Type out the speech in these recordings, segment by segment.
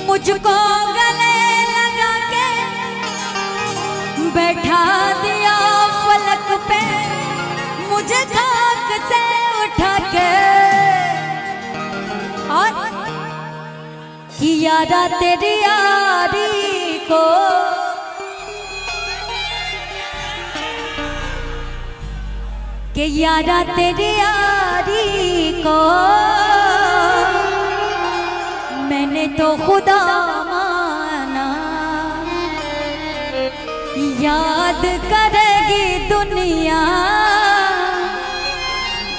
मुझको गले लगा के बैठा दिया फलक पे, मुझे खाक से उठा के, और कि यारा तेरी यारी को कि यारा तेरी यारी को मैंने तो खुदा माना। याद करेगी दुनिया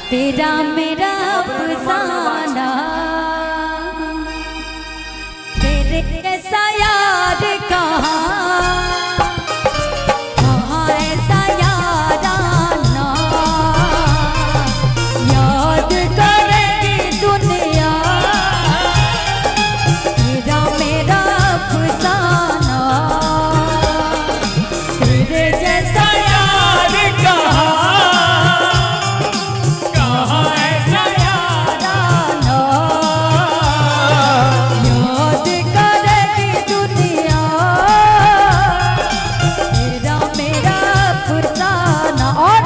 तेरा मेरा अफसाना। तेरे कैसा यार कहाँ ऐसा याराना। याद करेगी दुनिया तेरा मेरा अफसाना। तेरे जैसा यार कहाँ ऐसा याराना। याद करेगी दुनिया तेरा मेरा अफसाना। और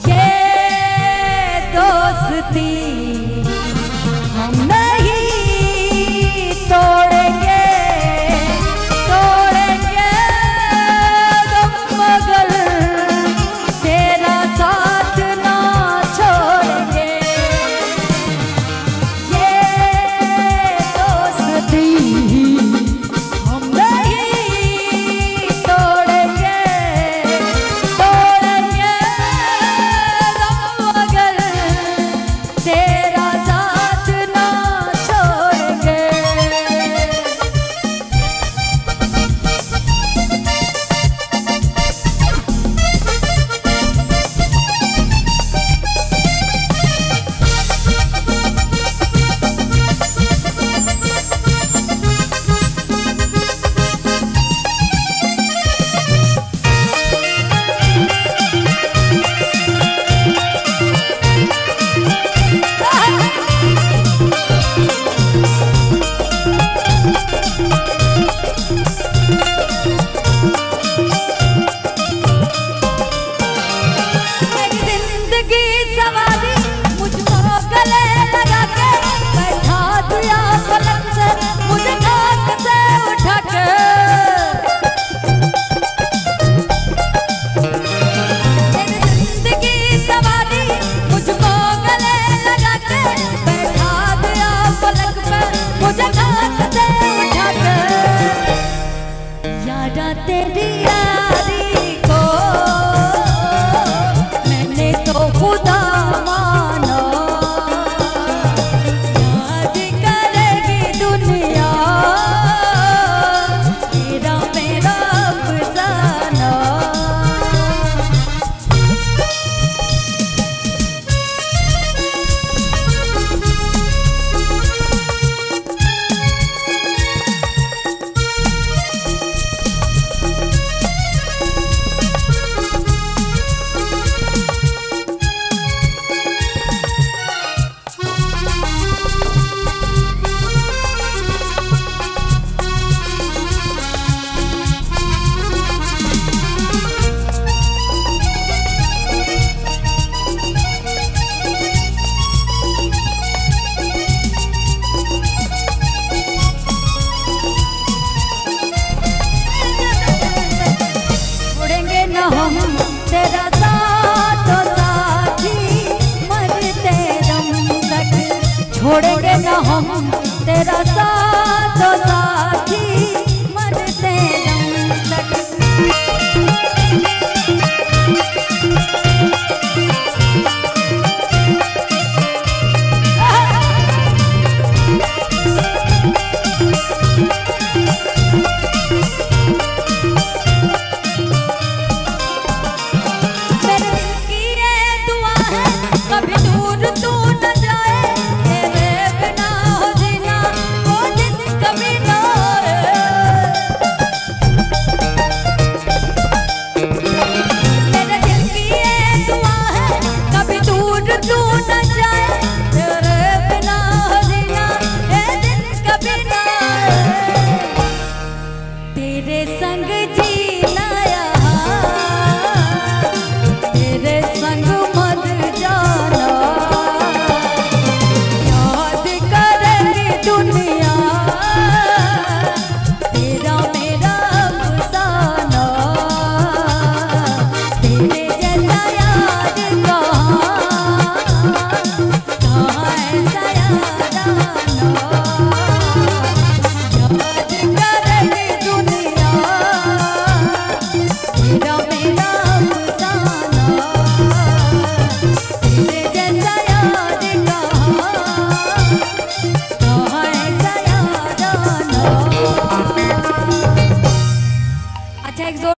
ये दोस्ती हम नहीं तोड़ेंगे, तोड़ेंगे तुम मगर तेरा साथ ना छोड़ेंगे। ये दोस्ती हम नहीं तोड़ेंगे, तोड़ेंगे तुम मगर तेरा साथ ना छोड़ेंगे। मेरी जिंदगी सवारी मुझको गले लगा के बैठा दिया पलक से, मुझे खाक से उठा के। मेरी जिंदगी सवारी मुझको गले लगा के बैठा दिया पलक पे, मुझे खाक से उठा के। यारा तेरी यारी को मैंने तो खुदा माना। याद करेगी दुनिया तेरा मेरा अफसाना। छोड़ेंगे न हम तेरा साथ ओ साथी मरते दम तक। छोड़ेंगे न हम तेरा साथ